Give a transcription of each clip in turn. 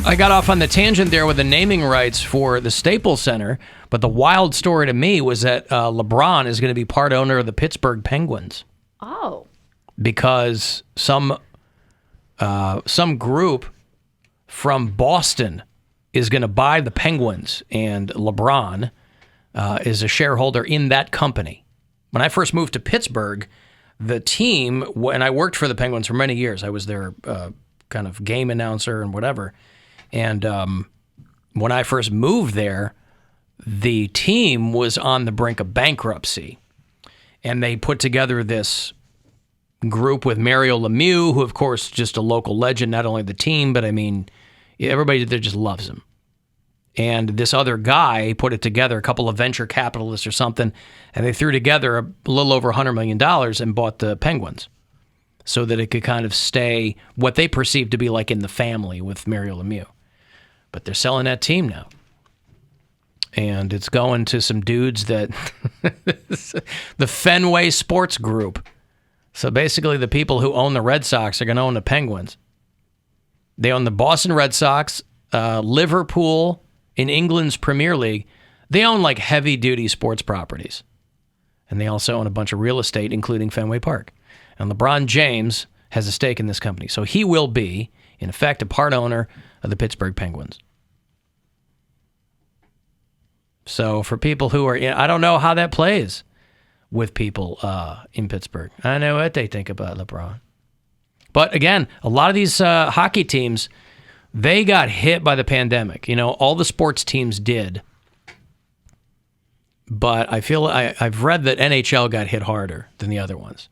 I got off on the tangent there with the naming rights for the Staples Center, but the wild story to me was that LeBron is going to be part owner of the Pittsburgh Penguins. Oh. Because some group from Boston is going to buy the Penguins, and LeBron is a shareholder in that company. When I first moved to Pittsburgh, the team, and I worked for the Penguins for many years. I was their kind of game announcer and whatever. And when I first moved there, the team was on the brink of bankruptcy. And they put together this group with Mario Lemieux, who, of course, just a local legend, not only the team, but I mean, everybody there just loves him. And this other guy put it together, a couple of venture capitalists or something, and they threw together a little over $100 million and bought the Penguins so that it could kind of stay what they perceived to be like in the family with Mario Lemieux. But they're selling that team now. And it's going to some dudes that the Fenway Sports Group. So basically the people who own the Red Sox are going to own the Penguins. They own the Boston Red Sox, Liverpool in England's Premier League. They own like heavy-duty sports properties. And they also own a bunch of real estate, including Fenway Park. And LeBron James has a stake in this company. So he will be, in effect, a part owner of the Pittsburgh Penguins. So for people who are, I don't know how that plays with people in Pittsburgh. I know what they think about LeBron. But again, a lot of these hockey teams, they got hit by the pandemic. You know, all the sports teams did. But I feel I've read that NHL got hit harder than the other ones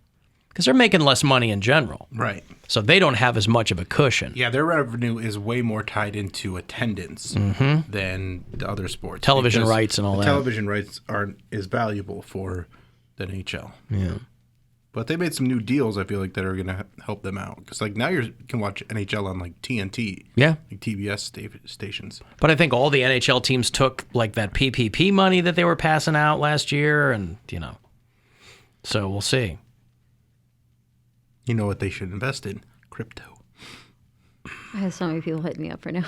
because they're making less money in general. Right. So they don't have as much of a cushion. Yeah, their revenue is way more tied into attendance than the other sports. Television rights and all that. Television rights aren't as valuable for the NHL. Yeah. But they made some new deals, I feel like, that are going to help them out. Because like now you can watch NHL on like TNT. Yeah. Like TBS stations. But I think all the NHL teams took like that PPP money that they were passing out last year and, you know. So we'll see. You know what they should invest in? Crypto. I have so many people hitting me up right now.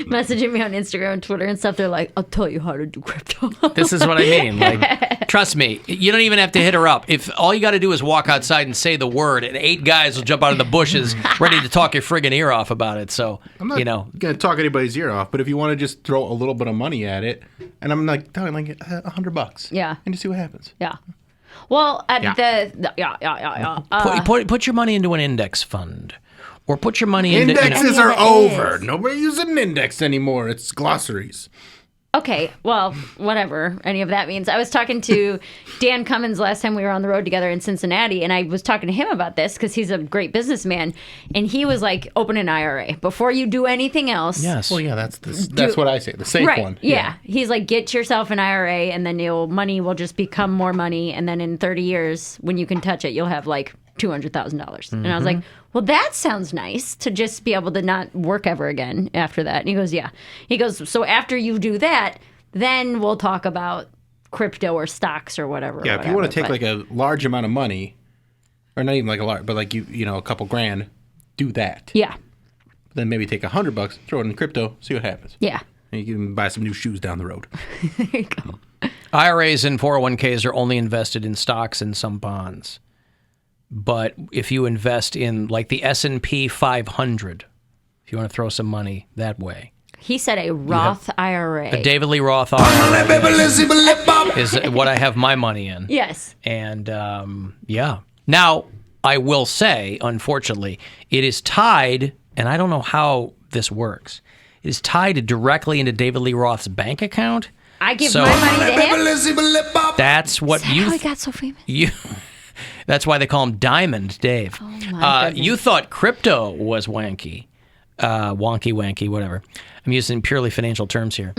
Messaging me on Instagram and Twitter and stuff. They're like, I'll tell you how to do crypto. This is what I mean. Like, trust me, you don't even have to hit her up. If all you got to do is walk outside and say the word, and 8 guys will jump out of the bushes ready to talk your friggin' ear off about it. So, I'm not going to talk anybody's ear off, but if you want to just throw a little bit of money at it, and I'm like telling like $100. Yeah. And just see what happens. Yeah. Well, put your money into an index fund. Or put your money into... Indexes are over. Nobody uses an index anymore. It's glossaries. Okay, well, whatever any of that means. I was talking to Dan Cummins last time we were on the road together in Cincinnati, and I was talking to him about this because he's a great businessman, and he was like, open an IRA before you do anything else. Yes. Well, yeah, that's what I say, the safe one. Yeah. He's like, get yourself an IRA, and then money will just become more money, and then in 30 years, when you can touch it, you'll have like $200,000. And I was like, well, that sounds nice to just be able to not work ever again after that. And he goes, yeah. He goes, so after you do that, then we'll talk about crypto or stocks or whatever. Yeah, if you want to take like a large amount of money, or not even like a large, but like you know, a couple grand, do that. Yeah. Then maybe take $100, throw it in crypto, see what happens. Yeah. And you can buy some new shoes down the road. There you go. IRAs and 401ks are only invested in stocks and some bonds. But if you invest in like the S&P 500, if you want to throw some money that way. He said a Roth IRA. A David Lee Roth IRA is what I have my money in. Yes. And yeah. Now, I will say, unfortunately, it is tied, and I don't know how this works, it is tied directly into David Lee Roth's bank account. I give my money to him? That's what how he got so famous? That's why they call him Diamond Dave. Oh my goodness. You thought crypto was wanky. Wonky, whatever. I'm using purely financial terms here.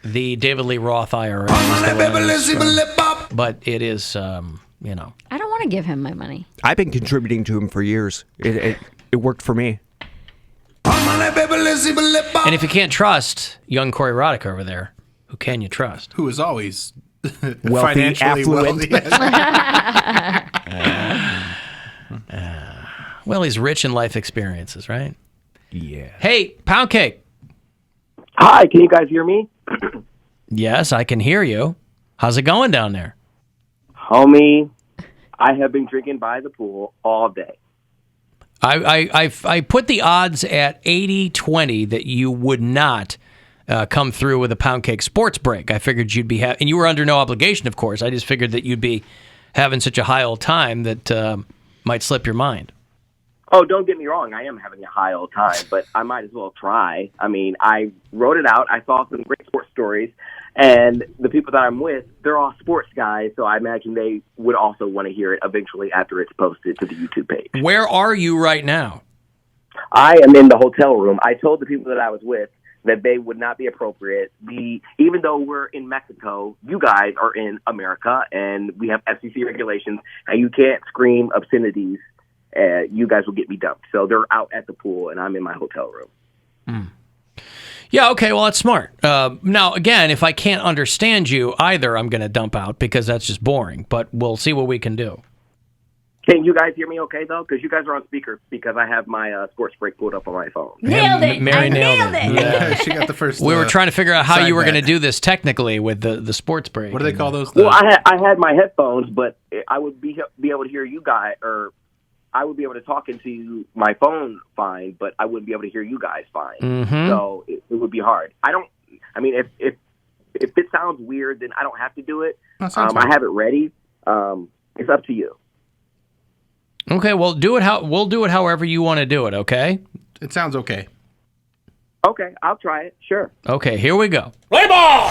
The David Lee Roth IRA. But it is, you know. I don't want to give him my money. I've been contributing to him for years. It worked for me. And if you can't trust young Corey Roddick over there, who can you trust? Who is always wealthy, financially affluent. Well, he's rich in life experiences, right? Yeah. Hey, Poundcake, Hi, can you guys hear me? Yes, I can hear you. How's it going down there? Homie, I have been drinking by the pool all day. I put the odds at 80-20 that you would not come through with a Poundcake Sportsbreak. I figured you'd be and you were under no obligation, of course. I just figured that you'd be having such a high old time that might slip your mind. Oh, don't get me wrong. I am having a high old time, but I might as well try. I mean, I wrote it out. I saw some great sports stories, and the people that I'm with, they're all sports guys, so I imagine they would also want to hear it eventually after it's posted to the YouTube page. Where are you right now? I am in the hotel room. I told the people that I was with that they would not be appropriate. Even though we're in Mexico, you guys are in America, and we have FCC regulations, and you can't scream obscenities. You guys will get me dumped. So they're out at the pool, and I'm in my hotel room. Yeah, okay, well, that's smart. Now, again, if I can't understand you either, I'm going to dump out because that's just boring, but we'll see what we can do. Can you guys hear me okay, though? Because you guys are on speaker because I have my sports break pulled up on my phone. Nailed it. Mary I nailed it. Yeah. She got the first. We were trying to figure out how side you were going to bet. do this technically with the sports break. What do they call those? Well, I had my headphones, but I would be able to hear you guys, or I would be able to talk into my phone fine, but I wouldn't be able to hear you guys fine. Mm-hmm. So it would be hard. If it sounds weird, then I don't have to do it. That sounds I have it ready. It's up to you. Okay, well, we'll do it however you want to do it, okay? It sounds okay. Okay, I'll try it. Sure. Okay, here we go. Play ball!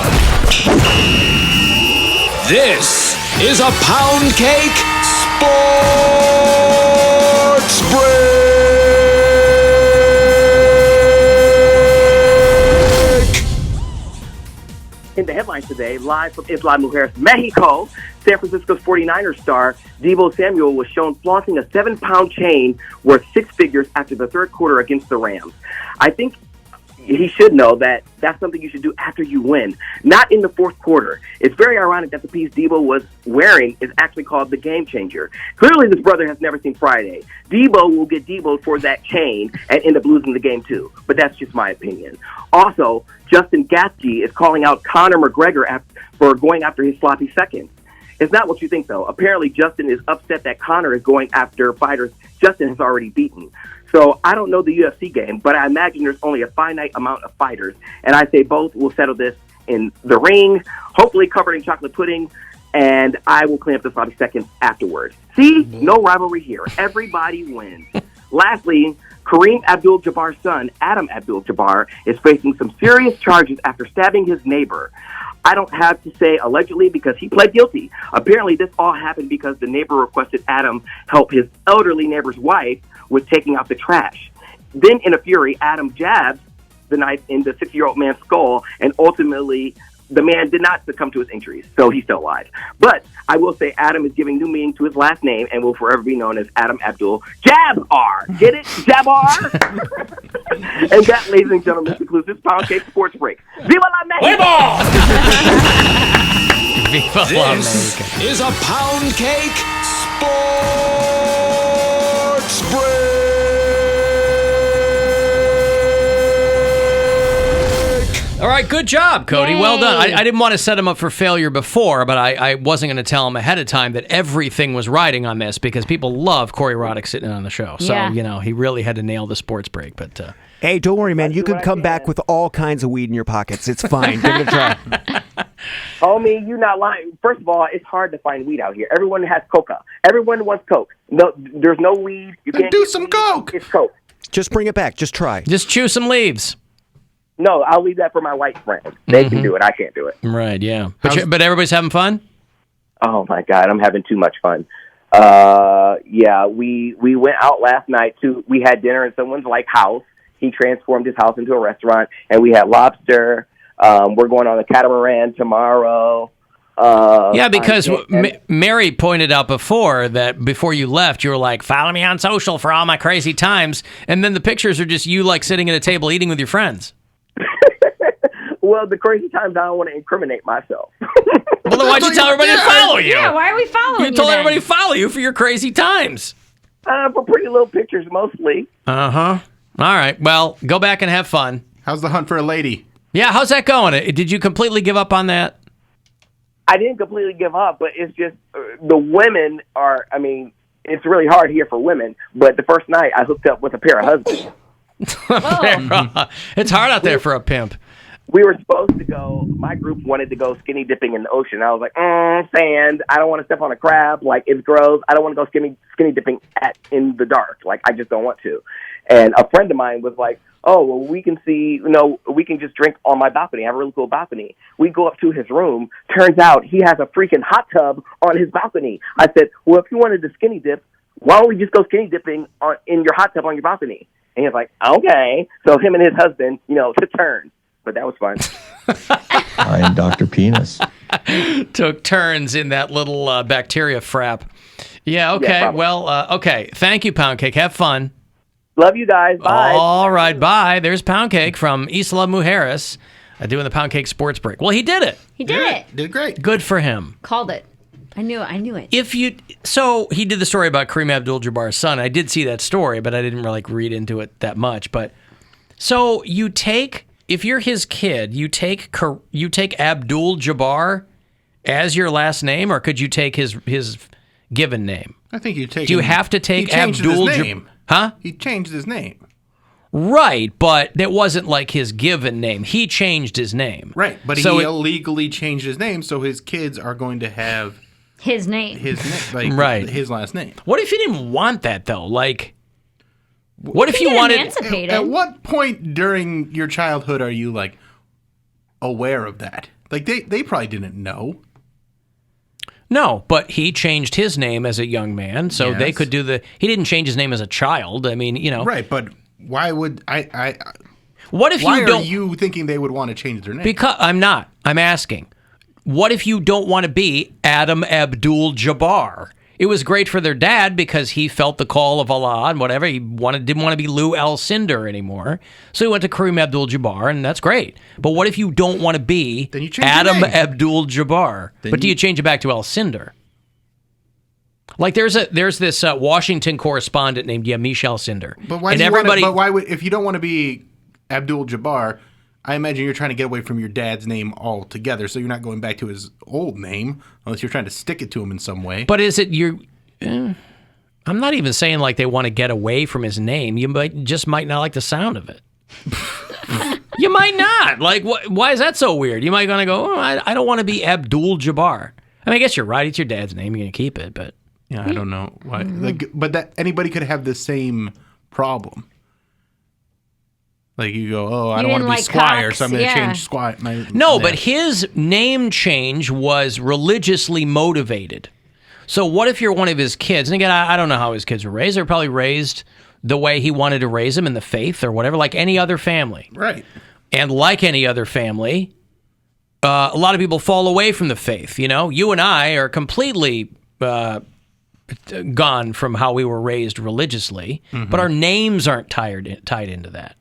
This is a Poundcake Sportsbreak! In the headlines today, live from Isla Mujeres, Mexico, San Francisco's 49ers star Deebo Samuel was shown flaunting a 7-pound chain worth six figures after the third quarter against the Rams. I think he should know that that's something you should do after you win, not in the fourth quarter. It's very ironic that the piece Deebo was wearing is actually called the Game Changer. Clearly, this brother has never seen Friday. Deebo will get Deebo'd for that chain and end up losing the game too, but that's just my opinion. Also, Justin Gaethje is calling out Conor McGregor for going after his sloppy seconds. It's not what you think, though. Apparently, Justin is upset that Conor is going after fighters Justin has already beaten. So I don't know the UFC game, but I imagine there's only a finite amount of fighters, and I say both will settle this in the ring, hopefully covered in chocolate pudding, and I will clean up the sloppy seconds afterwards. See? No rivalry here. Everybody wins. Lastly, Kareem Abdul-Jabbar's son, Adam Abdul-Jabbar, is facing some serious charges after stabbing his neighbor. I don't have to say allegedly because he pled guilty. Apparently, this all happened because the neighbor requested Adam help his elderly neighbor's wife with taking out the trash. Then, in a fury, Adam jabs the knife in the 6-year-old man's skull, and ultimately, the man did not succumb to his injuries, so he's still alive. But I will say Adam is giving new meaning to his last name and will forever be known as Adam Abdul-Jabbar. Get it? Jabbar? And that, ladies and gentlemen, concludes this Poundcake Sports Break. Viva la Mexico! Play ball! Viva la This America. is a Poundcake Sportsbreak! All right, good job, Cody. Yay. Well done. I didn't want to set him up for failure before, but I wasn't going to tell him ahead of time that everything was riding on this because people love Corey Roddick sitting on the show. So, Yeah. he really had to nail the sports break. But Hey, don't worry, man. You do can what I come can. back with all kinds of weed in your pockets. It's fine. Give it a try. Homie, you not lying. First of all, it's hard to find weed out here. Everyone has coca. Everyone wants coke. No, there's no weed. You Then can't do get some weed. coke. It's coke. Just bring it back. Just try. just chew some leaves. No, I'll leave that for my white friends. They can do it. I can't do it. Right, yeah. But everybody's having fun? Oh my God, I'm having too much fun. Yeah, we went out last night we had dinner in someone's house. He transformed his house into a restaurant, and we had lobster. We're going on a catamaran tomorrow. Yeah, because Mary pointed out before that before you left, you were like, follow me on social for all my crazy times. And then the pictures are just you sitting at a table eating with your friends. Well, the crazy times, I don't want to incriminate myself. Well, then why'd you tell everybody to follow you? Yeah, why are we following you? You told then? everybody to follow you for your crazy times. For pretty little pictures, mostly. Uh-huh. All right. Well, go back and have fun. How's the hunt for a lady? Yeah, how's that going? Did you completely give up on that? I didn't completely give up, but it's just the women are. I mean, it's really hard here for women. But the first night, I hooked up with a pair of husbands. It's hard out there for a pimp. We were supposed to go. My group wanted to go skinny dipping in the ocean. I was like, sand. I don't want to step on a crab. Like, it's gross. I don't want to go skinny dipping in the dark. Like, I just don't want to. And a friend of mine was like, oh, well, we can we can just drink on my balcony. I have a really cool balcony. We go up to his room. Turns out he has a freaking hot tub on his balcony. I said, well, if you wanted to skinny dip, why don't we just go skinny dipping in your hot tub on your balcony? And he's like, okay. So him and his husband, took turns. But that was fun. I am Dr. Penis. Took turns in that little bacteria frap. Yeah, okay. Yeah, well, okay. Thank you, Poundcake. Have fun. Love you guys. Bye. All right, bye. There's Poundcake from Isla Mujeres doing the Poundcake Sportsbreak. Well, he did it. He did it. Did great. Good for him. Called it. I knew it. So he did the story about Kareem Abdul-Jabbar's son. I did see that story, but I didn't really read into it that much. But so if you're his kid, you take Abdul-Jabbar as your last name, or could you take his given name? I think you take. Do you have to take Abdul-Jabbar? Huh? He changed his name. Right, but that wasn't like his given name. He changed his name. Right, but he illegally changed his name, so his kids are going to have his name. Right. His last name. What if you didn't want that though? Like, what if you wanted? At what point during your childhood are you like aware of that? Like they probably didn't know. No, but he changed his name as a young man, so Yes. they could do he didn't change his name as a child. I mean, Right, but why would I what if why you don't? are you thinking they would want to change their name? Because I'm not. I'm asking. What if you don't want to be Adam Abdul-Jabbar? It was great for their dad because he felt the call of Allah and whatever. He didn't want to be Lou Alcindor anymore. So he went to Kareem Abdul-Jabbar, and that's great. But what if you don't want to be Then you change Adam your name. Abdul-Jabbar? But do you change it back to Alcindor? Like there's this Washington correspondent named Yamiche Alcindor. But why? Why would if you don't want to be Abdul-Jabbar? I imagine you're trying to get away from your dad's name altogether, so you're not going back to his old name unless you're trying to stick it to him in some way. But is it I'm not even saying like they want to get away from his name. You might not like the sound of it. You might not. Like, why is that so weird? You might want to go, I don't want to be Abdul-Jabbar. I mean, I guess you're right. It's your dad's name. You're going to keep it, but... Yeah, I don't know why. But that anybody could have the same problem. Like you go, I don't want to be Squire, so I'm going to change Squire. But his name change was religiously motivated. So what if you're one of his kids? And again, I don't know how his kids were raised. They're probably raised the way he wanted to raise them in the faith or whatever, like any other family. Right. And like any other family, a lot of people fall away from the faith. You and I are completely gone from how we were raised religiously, but our names aren't tied into that.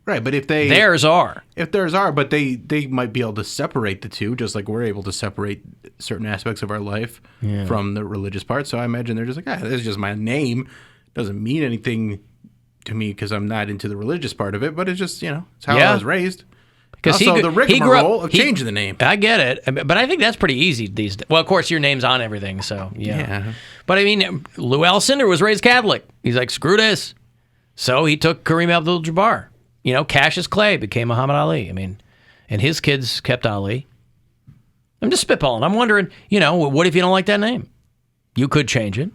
Right, but if theirs are, but they might be able to separate the two, just like we're able to separate certain aspects of our life from the religious part. So I imagine they're just like, this is just my name. Doesn't mean anything to me because I'm not into the religious part of it, but it's just, it's how I was raised. Because the rigmarole of changing the name. I get it, but I think that's pretty easy these days. Well, of course, your name's on everything, so yeah. But I mean, Lou Alcindor was raised Catholic. He's like, screw this. So he took Kareem Abdul-Jabbar. Cassius Clay became Muhammad Ali. I mean, and his kids kept Ali. I'm just spitballing. I'm wondering, what if you don't like that name? You could change it.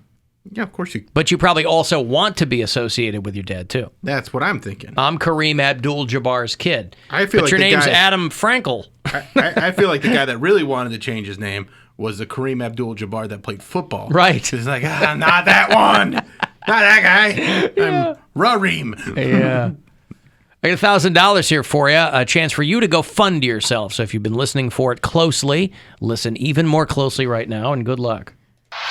Yeah, of course you could. But you probably also want to be associated with your dad, too. That's what I'm thinking. I'm Kareem Abdul-Jabbar's kid. But your name's Adam Frankel. I feel like the guy that really wanted to change his name was the Kareem Abdul-Jabbar that played football. Right. He's like, not that one. Not that guy. I'm Rareem. Yeah. I got $1,000 here for you, a chance for you to go fund yourself. So if you've been listening for it closely, listen even more closely right now, and good luck.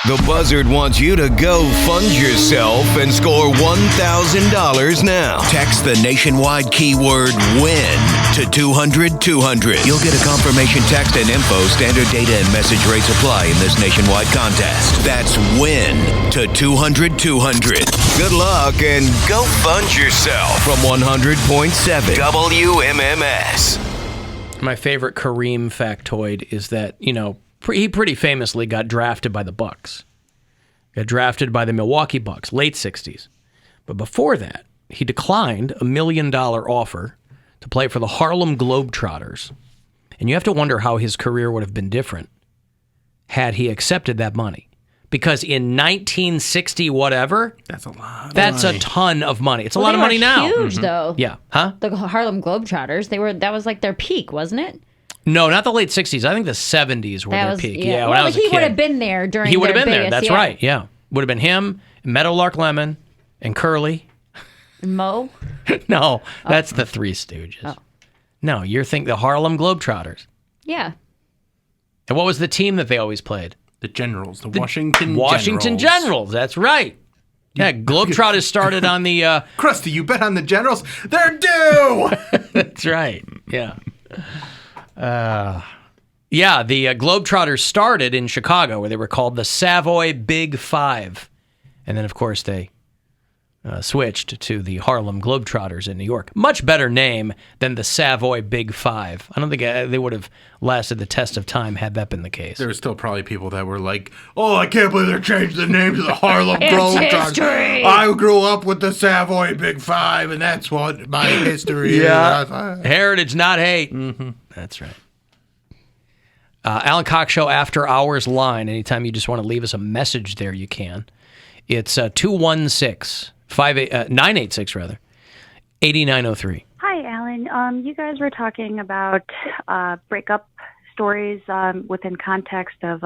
The Buzzard wants you to go fund yourself and score $1,000 now. Text the nationwide keyword WIN to 200-200. You'll get a confirmation text and info. Standard data and message rates apply in this nationwide contest. That's WIN to 200-200. Good luck and go fund yourself from 100.7 WMMS. My favorite Kareem factoid is that, he pretty famously got drafted by the Bucks. Got drafted by the Milwaukee Bucks, late 60s. But before that, he declined $1 million offer to play for the Harlem Globetrotters. And you have to wonder how his career would have been different had he accepted that money. Because in 1960 whatever, That's a lot. that's a ton of money. It's a lot of money now. Huge though. Yeah. Huh? The Harlem Globetrotters, that was like their peak, wasn't it? No, not the late 60s. I think the 70s were their peak. Yeah, when I was a he kid. would have been there during He would have their been there. biggest, That's right. Yeah. Would have been him, Meadowlark Lemon, and Curly. Mo? No, that's the Three Stooges. Oh. No, you're thinking the Harlem Globetrotters. Yeah. And what was the team that they always played? The Generals, the Washington Generals. That's right. Yeah, Globetrotters started on the... Krusty, you bet on the Generals? They're due! That's right. Yeah. The Globetrotters started in Chicago, where they were called the Savoy Big Five. And then, of course, they switched to the Harlem Globetrotters in New York. Much better name than the Savoy Big Five. I don't think they would have lasted the test of time had that been the case. There were still probably people that were like, oh, I can't believe they changed the name to the Harlem Globetrotters. I grew up with the Savoy Big Five, and that's what my history is. Heritage, not hate. Mm-hmm. That's right. Alan Cox Show After Hours line. Anytime you just want to leave us a message there, you can. It's 216-986-8903. Hi, Alan. You guys were talking about breakup stories within context of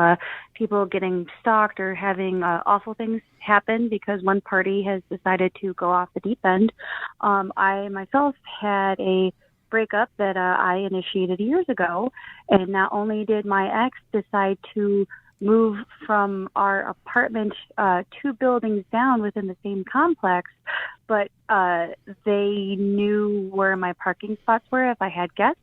people getting stalked or having awful things happen because one party has decided to go off the deep end. I myself had a breakup that I initiated years ago, and not only did my ex decide to move from our apartment 2 buildings down within the same complex, but they knew where my parking spots were if I had guests.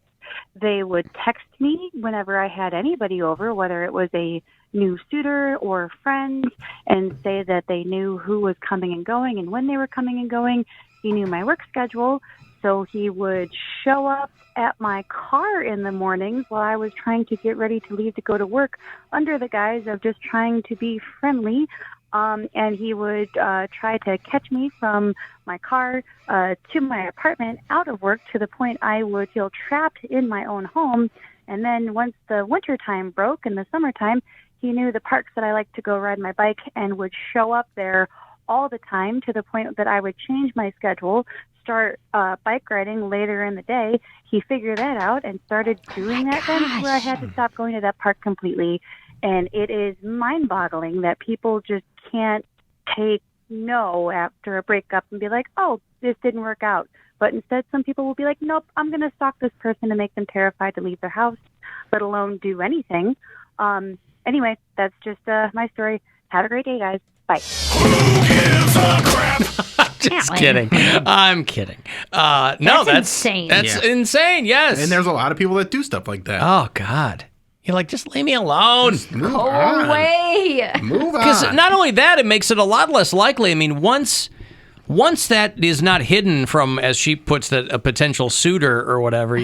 They would text me whenever I had anybody over, whether it was a new suitor or friends, and say that they knew who was coming and going and when they were coming and going. He knew my work schedule, so he would show up at my car in the mornings while I was trying to get ready to leave to go to work under the guise of just trying to be friendly. And he would try to catch me from my car to my apartment out of work to the point I would feel trapped in my own home. And then once the winter time broke in the summertime, he knew the parks that I like to go ride my bike and would show up there all the time to the point that I would change my schedule, start bike riding later in the day. He figured that out and started doing that then, where I had to stop going to that park completely. And it is mind-boggling that people just can't take no after a breakup and be like, oh, this didn't work out. But instead, some people will be like, nope, I'm going to stalk this person and make them terrified to leave their house, let alone do anything. Anyway, that's just my story. Have a great day, guys. Bye. Who gives a crap? Just kidding. I'm kidding. No, that's insane. That's insane, yes. And there's a lot of people that do stuff like that. Oh, God. You're like, just leave me alone. Go away. Move on. Because not only that, it makes it a lot less likely. I mean, once that is not hidden from, as she puts it, a potential suitor or whatever,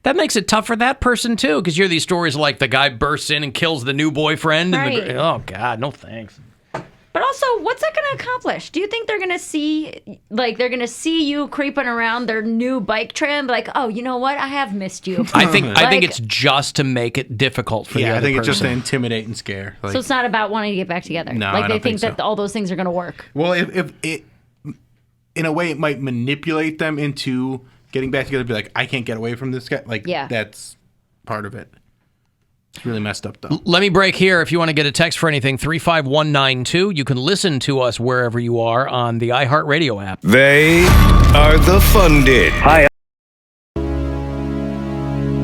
that makes it tough for that person, too. Because you hear these stories like the guy bursts in and kills the new boyfriend. Right. And oh, God, no thanks. But also, what's that going to accomplish? Do you think they're going to see you creeping around their new bike trail and be like, oh, you know what? I have missed you. I think it's just to make it difficult for the other I think person. it's just to intimidate and scare. So it's not about wanting to get back together. No, like I they don't think that so. all those things are going to work. Well, if it, in a way, it might manipulate them into getting back together. Be like, I can't get away from this guy. Like, that's part of it. It's really messed up, though. Let me break here. If you want to get a text for anything, 35192. You can listen to us wherever you are on the iHeartRadio app. They are the Funded. Hi,